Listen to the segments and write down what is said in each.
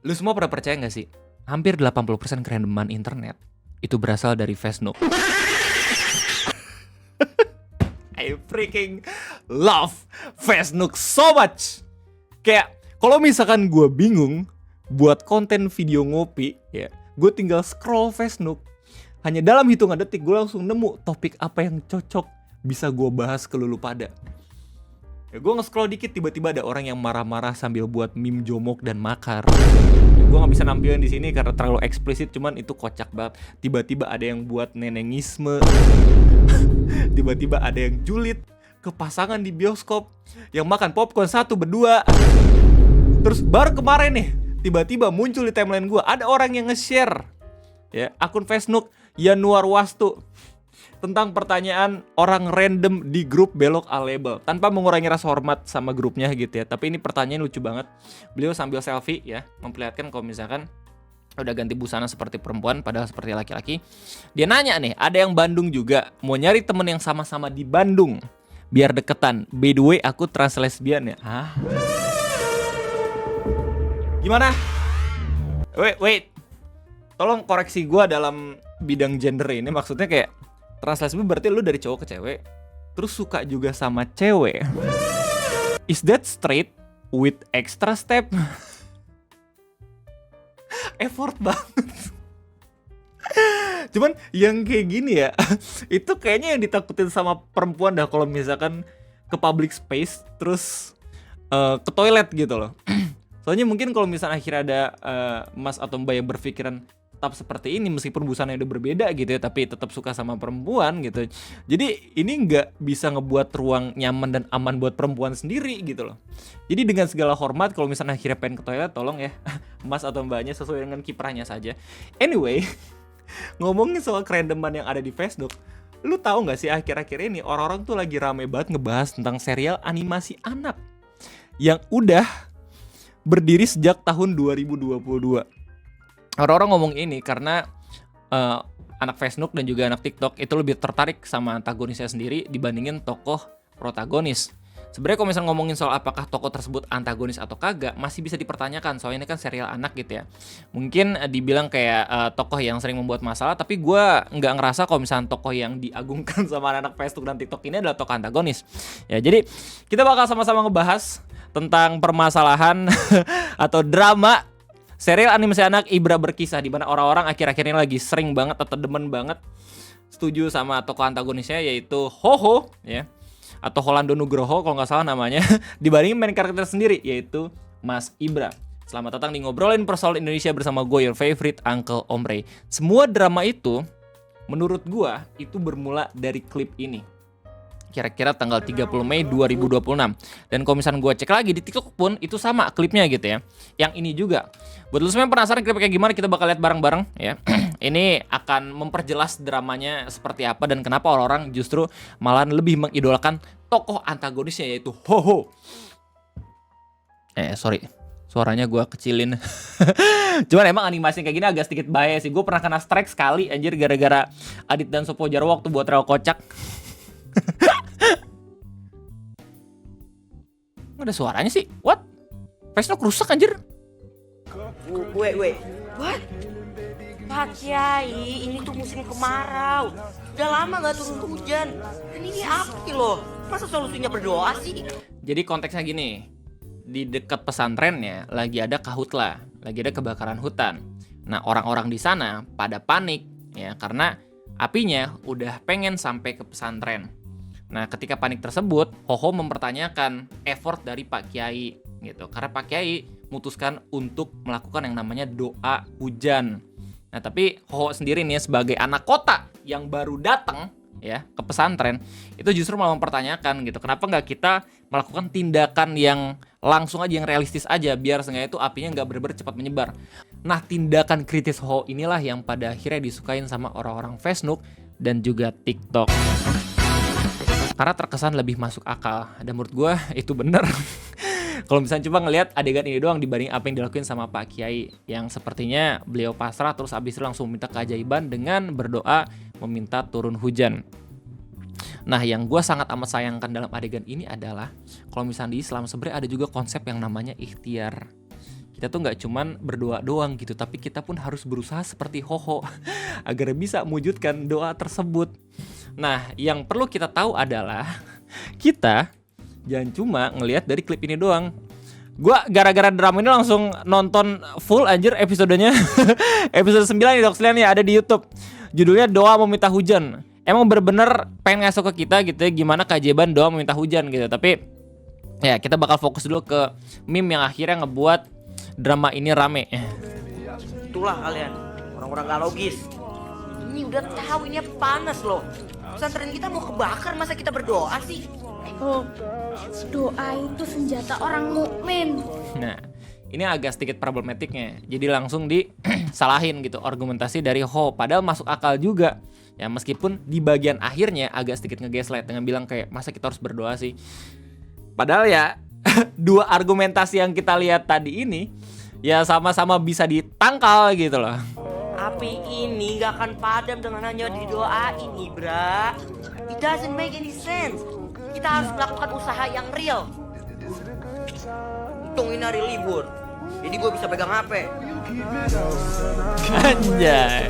Lu semua pernah percaya gak sih? Hampir 80% kerandoman internet itu berasal dari Facebook. I freaking love Facebook so much. Kayak kalau misalkan gue bingung buat konten video ngopi, ya gue tinggal scroll Facebook. Hanya dalam hitungan detik gue langsung nemu topik apa yang cocok bisa gue bahas ke lulu pada. Ya, gue nge-scroll dikit tiba-tiba ada orang yang marah-marah sambil buat meme jomok dan makar. Ya, gue nggak bisa nampilin di sini karena terlalu eksplisit, cuman itu kocak banget. Tiba-tiba ada yang buat nenengisme. Tiba-tiba ada yang julid ke pasangan di bioskop yang makan popcorn satu berdua. Terus baru kemarin nih tiba-tiba muncul di timeline gue ada orang yang nge-share ya akun Facebook Yanuar Wastu tentang pertanyaan orang random di grup Belok A-Label tanpa mengurangi rasa hormat sama grupnya gitu ya. Tapi ini pertanyaan lucu banget. Beliau sambil selfie ya, memperlihatkan kalau misalkan udah ganti busana seperti perempuan padahal seperti laki-laki. Dia nanya nih, ada yang Bandung juga, mau nyari temen yang sama-sama di Bandung biar deketan. By the way, aku trans lesbian ya. Hah? Gimana? Wait. Tolong koreksi gue dalam bidang gender ini. Maksudnya kayak trans lesbian berarti lu dari cowok ke cewek terus suka juga sama cewek. Is that straight with extra step? Effort banget. Cuman yang kayak gini ya itu kayaknya yang ditakutin sama perempuan dah kalau misalkan ke public space terus ke toilet gitu loh. Soalnya mungkin kalau misalnya akhirnya ada mas atau mbak yang berpikiran tetap seperti ini meskipun busananya udah berbeda gitu ya, tapi tetap suka sama perempuan gitu. Jadi ini nggak bisa ngebuat ruang nyaman dan aman buat perempuan sendiri gitu loh. Jadi dengan segala hormat kalau misalnya akhirnya pengen ke toilet tolong ya mas atau mbaknya sesuai dengan kiprahnya saja. Anyway, ngomongin soal kerandoman yang ada di Facebook, lu tahu nggak sih akhir-akhir ini orang-orang tuh lagi rame banget ngebahas tentang serial animasi anak yang udah berdiri sejak tahun 2022. Orang-orang ngomong ini karena anak Facebook dan juga anak TikTok itu lebih tertarik sama antagonisnya sendiri dibandingin tokoh protagonis. Sebenarnya kalau misalnya ngomongin soal apakah tokoh tersebut antagonis atau kagak masih bisa dipertanyakan, soalnya ini kan serial anak gitu ya. Mungkin dibilang kayak tokoh yang sering membuat masalah, tapi gue nggak ngerasa kalau misalnya tokoh yang diagungkan sama anak Facebook dan TikTok ini adalah tokoh antagonis. Ya jadi kita bakal sama-sama ngebahas tentang permasalahan atau drama serial animasi anak Ibra Berkisah, di mana orang-orang akhir-akhir ini lagi sering banget atau demen banget setuju sama tokoh antagonisnya yaitu Ho-Ho ya, atau Holando Nugroho kalau nggak salah namanya, dibandingin main karakter sendiri yaitu Mas Ibra. Selamat datang di Ngobrolin Persoalan Indonesia bersama gue, your favorite Uncle Omre. Semua drama itu menurut gue itu bermula dari klip ini. Kira-kira tanggal 30 Mei 2026. Dan kalau misalnya gue cek lagi di TikTok pun itu sama klipnya gitu ya. Yang ini juga. Buat lu semua yang penasaran klipnya kayak gimana, kita bakal lihat bareng-bareng ya. Ini akan memperjelas dramanya seperti apa dan kenapa orang-orang justru malah lebih mengidolakan tokoh antagonisnya yaitu Ho-Ho. Sorry. Suaranya gue kecilin. Cuman emang animasi kayak gini agak sedikit bahaya sih. Gue pernah kena strike sekali anjir gara-gara Adit dan Sopo Jarwo waktu buat rel kocak. Nggak ada suaranya sih. What? Facebook rusak anjir. Wait. What? Pak Kiai, ini tuh musim kemarau. Udah lama gak turun hujan. Dan ini api loh. Masa solusinya berdoa sih? Jadi konteksnya gini. Di dekat pesantrennya lagi ada kahutlah, lagi ada kebakaran hutan. Nah, orang-orang di sana pada panik ya karena apinya udah pengen sampai ke pesantren. Nah, ketika panik tersebut, Ho-Ho mempertanyakan effort dari Pak Kiai gitu. Karena Pak Kiai memutuskan untuk melakukan yang namanya doa hujan. Nah, tapi Ho-Ho sendiri nih sebagai anak kota yang baru datang ya ke pesantren, itu justru malah mempertanyakan gitu. Kenapa nggak kita melakukan tindakan yang langsung aja, yang realistis aja, biar seenggaknya itu apinya nggak bener-bener cepat menyebar. Nah, tindakan kritis Ho-Ho inilah yang pada akhirnya disukain sama orang-orang Facebook dan juga TikTok. Karena terkesan lebih masuk akal. Dan menurut gue itu bener. Kalau misalnya coba ngelihat adegan ini doang dibanding apa yang dilakuin sama Pak Kiai, yang sepertinya beliau pasrah terus abis itu langsung minta keajaiban dengan berdoa meminta turun hujan. Nah, yang gue sangat amat sayangkan dalam adegan ini adalah kalau misalnya di Islam sebenarnya ada juga konsep yang namanya ikhtiar. kita tuh nggak cuman berdoa doang gitu, tapi kita pun harus berusaha seperti Hoho agar bisa mewujudkan doa tersebut. Nah, yang perlu kita tahu adalah kita jangan cuma ngelihat dari klip ini doang. Gua gara-gara drama ini langsung nonton full anjir episodenya. Episode 9 nih Doxlian ya, ada di YouTube. Judulnya Doa Meminta Hujan. Emang bener-bener pengen ngasih ke kita gitu ya, gimana keajaiban doa meminta hujan gitu. Tapi ya kita bakal fokus dulu ke meme yang akhirnya ngebuat drama ini rame. Itulah kalian, orang-orang gak logis. Ini udah tahu ini panas loh. Pesantren kita mau kebakar, masa kita berdoa sih? Oh, doa itu senjata orang mukmin. Nah, ini agak sedikit problematiknya. Jadi langsung disalahin gitu argumentasi dari Ho. Padahal masuk akal juga. Ya meskipun di bagian akhirnya agak sedikit ngegaslight dengan bilang kayak masa kita harus berdoa sih. Padahal ya dua argumentasi yang kita lihat tadi ini ya sama-sama bisa ditangkal gitu loh. Api ini gak akan padam dengan hanya didoain, Ibra. It doesn't make any sense. Kita harus melakukan usaha yang real. Untung ini hari libur, jadi gue bisa pegang HP. Anjay.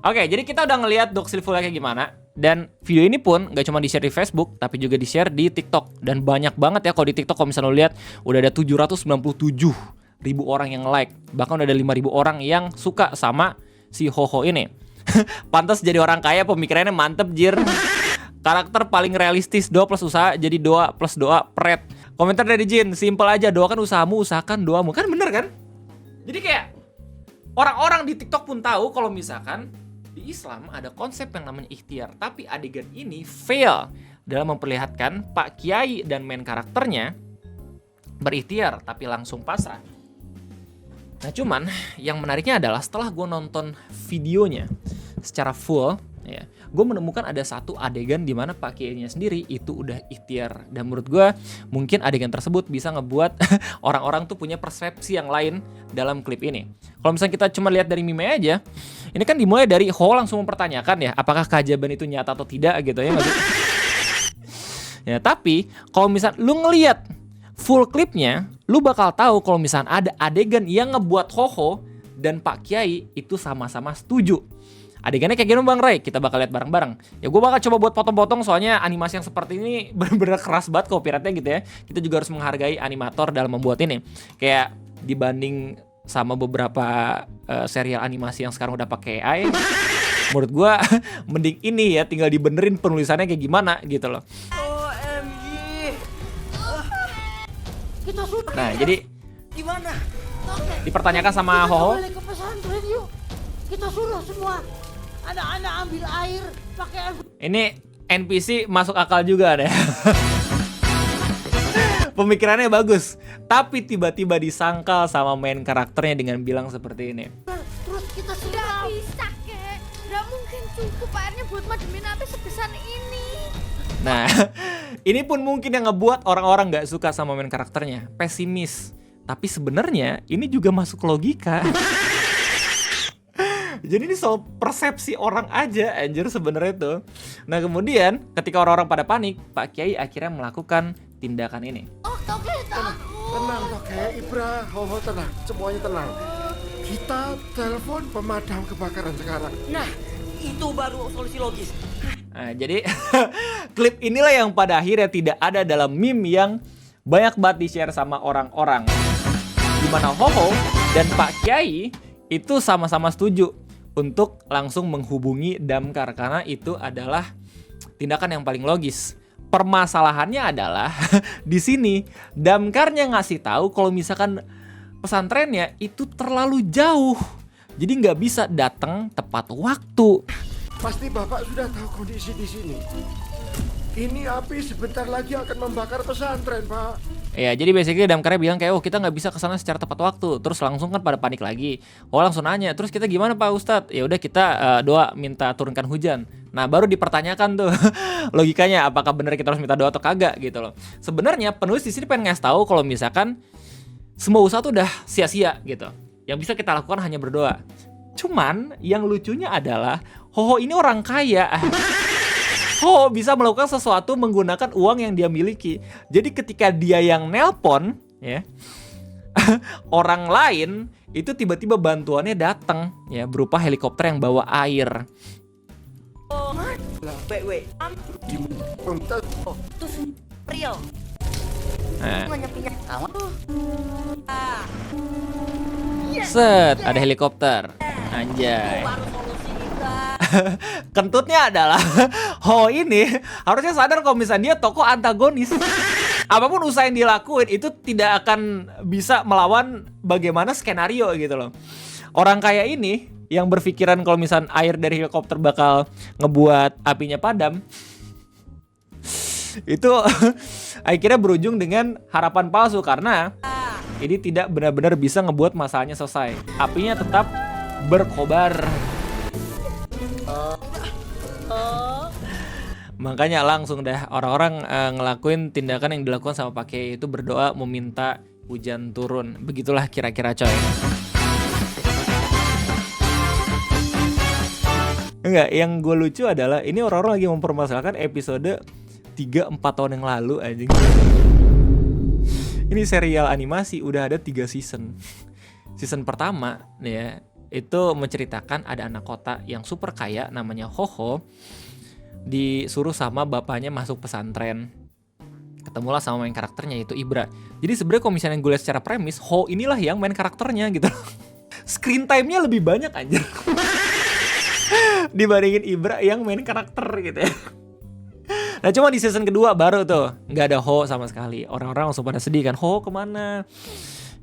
Oke, jadi kita udah ngeliat Doxil full kayak gimana. Dan video ini pun gak cuma di-share di Facebook, tapi juga di-share di TikTok. Dan banyak banget ya kalau di TikTok, kalau misalnya lo lihat udah ada 797 ribu orang yang like. Bahkan udah ada 5.000 orang yang suka sama si Hoho ini. Pantas jadi orang kaya, pemikirannya mantep jir. Karakter paling realistis, doa plus usaha jadi doa plus doa pret. Komentar dari Jin, simple aja, doakan usahamu, usahakan doamu. Kan bener kan? Jadi kayak orang-orang di TikTok pun tahu kalau misalkan di Islam ada konsep yang namanya ikhtiar. Tapi adegan ini fail dalam memperlihatkan Pak Kiai dan main karakternya berikhtiar tapi langsung pasrah. Nah cuman yang menariknya adalah setelah gue nonton videonya secara full ya, gue menemukan ada satu adegan di mana Pak Kiainya sendiri itu udah ikhtiar. Dan menurut gue mungkin adegan tersebut bisa ngebuat orang-orang tuh punya persepsi yang lain dalam klip ini. Kalau misalnya kita cuma lihat dari meme aja, ini kan dimulai dari Ho langsung mempertanyakan ya, apakah keajaiban itu nyata atau tidak gitu ya nggak sih? Ya tapi kalau misalnya lu ngelihat full klipnya, lu bakal tahu kalau misalnya ada adegan yang ngebuat Hoho dan Pak Kiai itu sama-sama setuju. Adegannya kayak gini Bang Ray, kita bakal lihat bareng-bareng. Ya gue bakal coba buat potong-potong soalnya animasi yang seperti ini bener-bener keras banget copyrightnya gitu ya. Kita juga harus menghargai animator dalam membuat ini. Kayak dibanding sama beberapa serial animasi yang sekarang udah pakai AI, menurut gue mending ini ya, tinggal dibenerin penulisannya kayak gimana gitu loh. OMG. Kita sudah. Nah jadi Gimana? dipertanyakan sama Hoho. Balik ke pesantren yuk. Kita suruh semua anak-anak ambil air pakai air. Ini NPC masuk akal juga deh. Pemikirannya bagus, tapi tiba-tiba disangkal sama main karakternya dengan bilang seperti ini. Terus kita Gak siram. bisa, kek. Gak mungkin cukup airnya buat mademin api sebesar ini. Nah, ini pun mungkin yang ngebuat orang-orang nggak suka sama main karakternya, pesimis. Tapi sebenarnya ini juga masuk logika. Jadi ini soal persepsi orang aja anjir sebenarnya tuh. Nah kemudian ketika orang-orang pada panik, Pak Kiai akhirnya melakukan tindakan ini. Oke, Tenang Toke, Ibra, Hoho tenang, semuanya tenang. Kita telepon pemadam kebakaran sekarang. Nah, itu baru solusi logis. Nah, jadi klip inilah yang pada akhirnya tidak ada dalam meme yang banyak banget di-share sama orang-orang. Dimana Hoho dan Pak Kiai itu sama-sama setuju untuk langsung menghubungi Damkar karena itu adalah tindakan yang paling logis. Permasalahannya adalah di sini Damkarnya ngasih tahu kalau misalkan pesantrennya itu terlalu jauh, jadi nggak bisa datang tepat waktu. Pasti Bapak sudah tahu kondisi di sini. Ini api sebentar lagi akan membakar pesantren, Pak. Ya, jadi basically Damkarnya bilang kayak, oh kita nggak bisa kesana secara tepat waktu. Terus langsung kan pada panik lagi. Oh langsung nanya, terus kita gimana Pak Ustadz? Ya udah kita doa minta turunkan hujan. Nah baru dipertanyakan tuh logikanya, apakah benar kita harus minta doa atau kagak gitu loh. Sebenarnya penulis di sini pengen ngasih tahu kalau misalkan semua usaha tuh udah sia-sia gitu. Yang bisa kita lakukan hanya berdoa. Cuman yang lucunya adalah Hoho ini orang kaya. Ho bisa melakukan sesuatu menggunakan uang yang dia miliki. Jadi ketika dia yang nelpon ya. Orang lain itu tiba-tiba bantuannya datang ya berupa helikopter yang bawa air. Wait. Untuk Itu real. Nah, Nggak nyepinya. set, ada helikopter. Anjay. Baru solusi kita. Kentutnya adalah Ho ini harusnya sadar kalau misalnya dia tokoh antagonis. Apapun usaha yang dilakuin itu tidak akan bisa melawan bagaimana skenario gitu loh. Orang kayak ini yang berpikiran kalau misalnya air dari helikopter bakal ngebuat apinya padam, itu akhirnya berujung dengan harapan palsu karena ini tidak benar-benar bisa ngebuat masalahnya selesai. Apinya tetap berkobar. Makanya langsung dah orang-orang ngelakuin tindakan yang dilakukan sama Pak Kiai itu berdoa meminta hujan turun. Begitulah kira-kira coy. Enggak, yang gue lucu adalah ini orang-orang lagi mempermasalahkan episode 3-4 tahun yang lalu anjing. Ini serial animasi udah ada 3 season. Season pertama nih ya, itu menceritakan ada anak kota yang super kaya namanya Ho-Ho, disuruh sama bapaknya masuk pesantren. Ketemulah sama main karakternya yaitu Ibra. Jadi sebenarnya kalau misalnya gue lihat secara premis, Ho inilah yang main karakternya gitu. Screen time-nya lebih banyak anjir. Dibandingin Ibra yang main karakter gitu ya. Nah cuma di season kedua baru tuh nggak ada Ho sama sekali. Orang-orang langsung pada sedih kan, Ho kemana?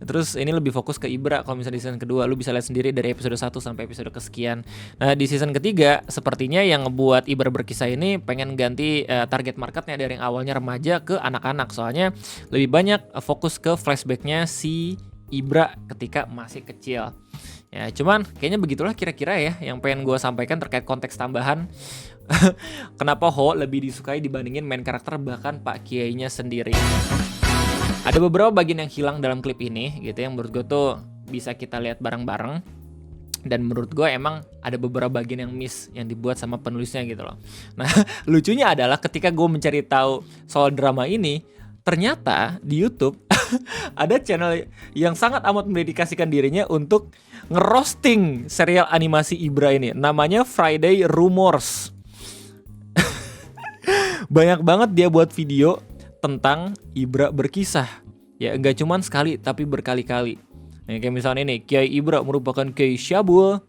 Terus ini lebih fokus ke Ibra. Kalau misalnya di season kedua lu bisa lihat sendiri dari episode 1 sampai episode kesekian. Nah di season ketiga sepertinya yang ngebuat Ibra berkisah ini pengen ganti target marketnya dari yang awalnya remaja ke anak-anak. Soalnya lebih banyak fokus ke flashbacknya si Ibra ketika masih kecil. Ya cuman kayaknya begitulah kira-kira ya yang pengen gue sampaikan terkait konteks tambahan. Kenapa Ho lebih disukai dibandingin main karakter bahkan Pak Kiainya sendiri. Ada beberapa bagian yang hilang dalam klip ini gitu yang menurut gue tuh bisa kita lihat bareng-bareng. Dan menurut gue emang ada beberapa bagian yang miss yang dibuat sama penulisnya gitu loh. Nah lucunya adalah ketika gue mencari tahu soal drama ini, ternyata di YouTube ada channel yang sangat amat mendedikasikan dirinya untuk ngerosting serial animasi Ibra ini. Namanya Friday Rumors. Banyak banget dia buat video tentang Ibra berkisah. Ya enggak cuman sekali tapi berkali-kali. Nah, kayak misalnya ini, Kiai Ibra merupakan Kiai Syabul.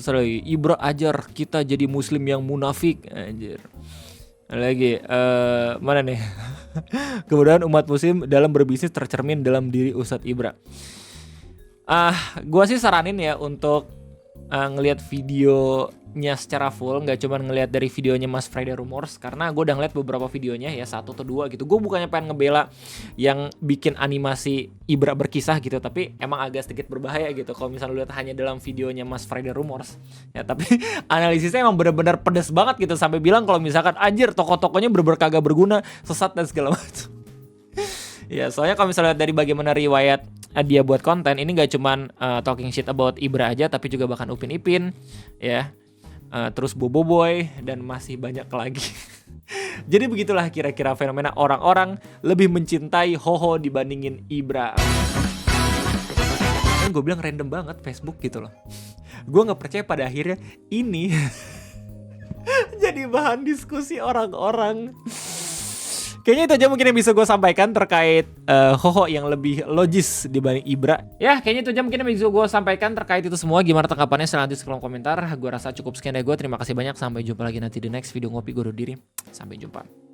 Terus lagi, Ibra ajar kita jadi muslim yang munafik. Anjir. Lagi, mana nih? Kemudian umat muslim dalam berbisnis tercermin dalam diri Ustadz Ibra. Gua sih saranin ya untuk ngelihat videonya secara full, nggak cuma ngelihat dari videonya Mas Friday Rumors, karena gue udah ngeliat beberapa videonya ya 1 atau 2 gitu. Gue bukannya pengen ngebela yang bikin animasi Ibra berkisah gitu, tapi emang agak sedikit berbahaya gitu kalau misalnya lu lihat hanya dalam videonya Mas Friday Rumors ya. Tapi analisisnya emang benar-benar pedes banget gitu, sampai bilang kalau misalkan anjir tokoh-tokohnya bener-bener kagak berguna, sesat dan segala macam. Ya soalnya kalau misalnya dari bagaimana riwayat dia buat konten ini nggak cuman talking shit about Ibra aja, tapi juga bahkan Upin Ipin ya, terus Bobo Boy dan masih banyak lagi. Jadi begitulah kira-kira fenomena orang-orang lebih mencintai Ho-Ho dibandingin Ibra. Kan gue bilang random banget Facebook gitu loh. Gue nggak percaya pada akhirnya ini jadi bahan diskusi orang-orang. Kayaknya itu aja mungkin yang bisa gue sampaikan terkait Ho-Ho yang lebih logis dibanding Ibra. Ya, kayaknya itu aja mungkin yang bisa gue sampaikan terkait itu semua. Gimana tanggapannya? Silahkan di kolom komentar. Gue rasa cukup sekian dari gue. Terima kasih banyak. Sampai jumpa lagi nanti di next video ngopi gue undur diri. Sampai jumpa.